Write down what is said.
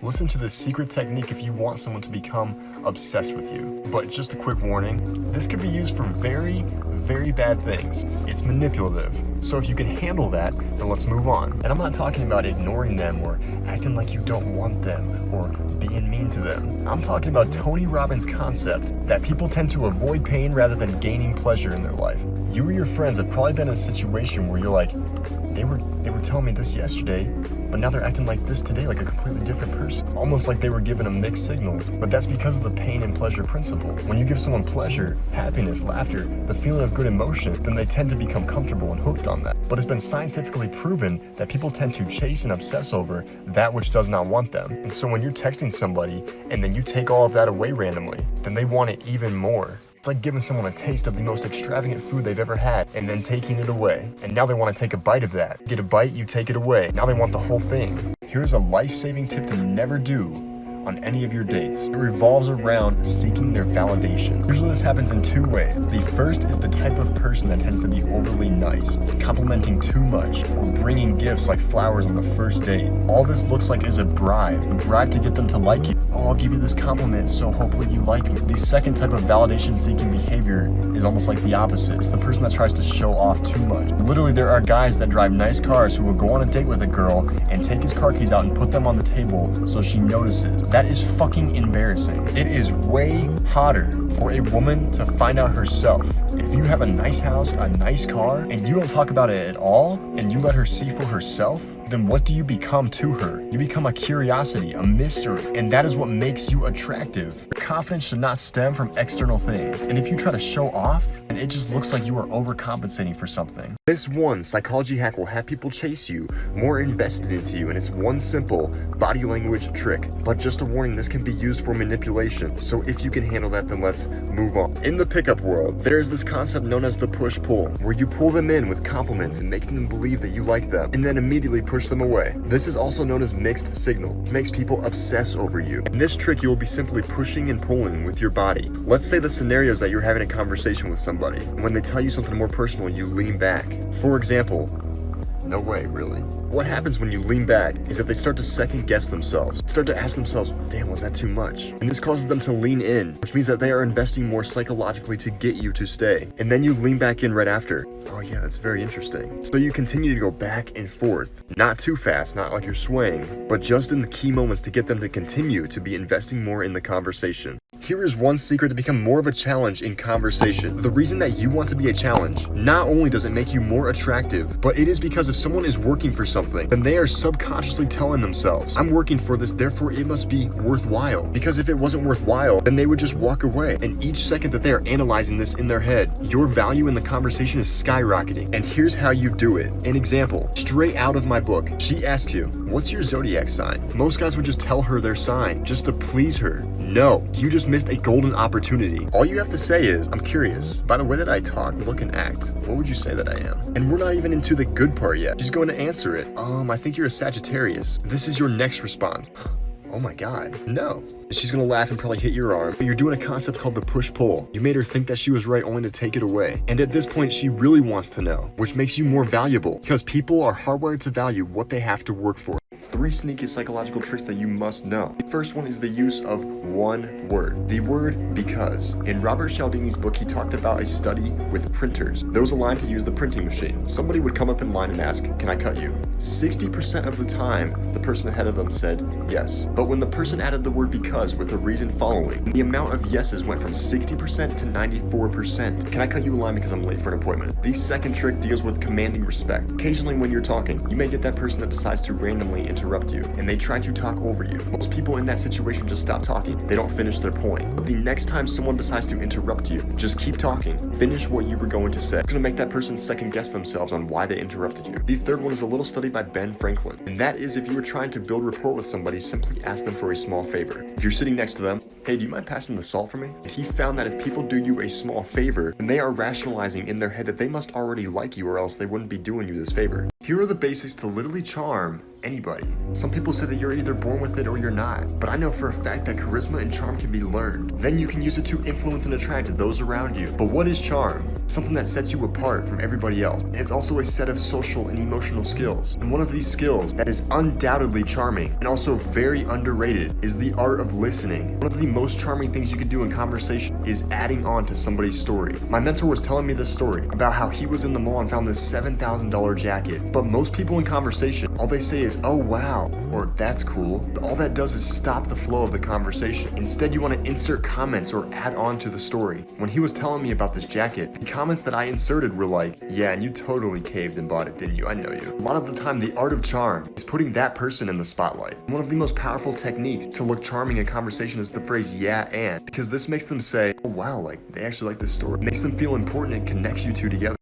Listen to this secret technique if you want someone to become obsessed with you. But just a quick warning, this could be used for very, very bad things. It's manipulative. So if you can handle that, then let's move on. And I'm not talking about ignoring them or acting like you don't want them or being mean to them. I'm talking about Tony Robbins' concept that people tend to avoid pain rather than gaining pleasure in their life. You or your friends have probably been in a situation where you're like, they were telling me this yesterday, but now they're acting like this today, like a completely different person. Almost like they were given a mixed signals. But that's because of the pain and pleasure principle. When you give someone pleasure, happiness, laughter, the feeling of good emotion, then they tend to become comfortable and hooked on that. But it's been scientifically proven that people tend to chase and obsess over that which does not want them. And so when you're texting somebody and then you take all of that away randomly, then they want it even more. It's like giving someone a taste of the most extravagant food they've ever had and then taking it away. And now they want to take a bite of that. Get a bite, you take it away. Now they want the whole thing. Here's a life-saving tip to never do on any of your dates. It revolves around seeking their validation. Usually this happens in two ways. The first is the type of person that tends to be overly nice, complimenting too much, or bringing gifts like flowers on the first date. All this looks like is a bribe to get them to like you. Oh, I'll give you this compliment, so hopefully you like me. The second type of validation-seeking behavior is almost like the opposite. It's the person that tries to show off too much. Literally, there are guys that drive nice cars who will go on a date with a girl and take his car keys out and put them on the table so she notices. That is fucking embarrassing. It is way hotter for a woman to find out herself. If you have a nice house, a nice car, and you don't talk about it at all, and you let her see for herself, then what do you become to her? You become a curiosity, a mystery, and that is what makes you attractive. Confidence should not stem from external things, and if you try to show off, then it just looks like you are overcompensating for something. This one psychology hack will have people chase you, more invested into you, and it's one simple body language trick. But just a warning, this can be used for manipulation, so if you can handle that, then let's move on. In the pickup world, there is this concept known as the push-pull, where you pull them in with compliments and making them believe that you like them, and then immediately push them away. This is also known as mixed signal, which makes people obsess over you. In this trick, you will be simply pushing and pulling with your body. Let's say the scenario is that you're having a conversation with somebody, and when they tell you something more personal, you lean back. For example, no way, really. What happens when you lean back is that they start to second guess themselves, start to ask themselves, damn, was that too much? And this causes them to lean in, which means that they are investing more psychologically to get you to stay. And then you lean back in right after. Oh yeah, that's very interesting. So you continue to go back and forth, not too fast, not like you're swaying, but just in the key moments to get them to continue to be investing more in the conversation. Here is one secret to become more of a challenge in conversation. The reason that you want to be a challenge, not only does it make you more attractive, but it is because if someone is working for something, then they are subconsciously telling themselves, I'm working for this, therefore it must be worthwhile. Because if it wasn't worthwhile, then they would just walk away. And each second that they are analyzing this in their head, your value in the conversation is skyrocketing. And here's how you do it. An example, straight out of my book. She asks you, what's your zodiac sign? Most guys would just tell her their sign, just to please her. No, you just missed a golden opportunity. All you have to say is, I'm curious, by the way that I talk, look, and act, what would you say that I am? And we're not even into the good part yet. She's going to answer it. I think you're a Sagittarius. This is your next response. Oh my God, no. She's gonna laugh and probably hit your arm. But you're doing a concept called the push-pull. You made her think that she was right only to take it away. And at this point, she really wants to know, which makes you more valuable because people are hardwired to value what they have to work for. 3 sneaky psychological tricks that you must know. The first one is the use of one word. The word because. In Robert Cialdini's book, he talked about a study with printers. Those aligned to use the printing machine. Somebody would come up in line and ask, can I cut you? 60% of the time, the person ahead of them said yes. But when the person added the word because with the reason following, the amount of yeses went from 60% to 94%. Can I cut you a line because I'm late for an appointment? The second trick deals with commanding respect. Occasionally when you're talking, you may get that person that decides to randomly interrupt you, and they try to talk over you. Most people in that situation just stop talking. They don't finish their point. But the next time someone decides to interrupt you, just keep talking. Finish what you were going to say. It's gonna make that person second guess themselves on why they interrupted you. The third one is a little study by Ben Franklin, and that is if you are trying to build rapport with somebody, simply ask them for a small favor. If you're sitting next to them, hey, do you mind passing the salt for me? And he found that if people do you a small favor, then they are rationalizing in their head that they must already like you or else they wouldn't be doing you this favor. Here are the basics to literally charm anybody. Some people say that you're either born with it or you're not, but I know for a fact that charisma and charm can be learned. Then you can use it to influence and attract those around you. But what is charm? something that sets you apart from everybody else. And it's also a set of social and emotional skills. And one of these skills that is undoubtedly charming and also very underrated is the art of listening. One of the most charming things you can do in conversation is adding on to somebody's story. My mentor was telling me this story about how he was in the mall and found this $7,000 jacket, but most people in conversation, all they say is, "Oh wow," or "That's cool." But all that does is stop the flow of the conversation. Instead, you want to insert comments or add on to the story. When he was telling me about this jacket, the comments that I inserted were like, "Yeah, and you totally caved and bought it, didn't you? I know you." A lot of the time, the art of charm is putting that person in the spotlight. One of the most powerful techniques to look charming in conversation is the phrase "yeah and," because this makes them say, "Oh wow, like they actually like this story." It makes them feel important and connects you two together.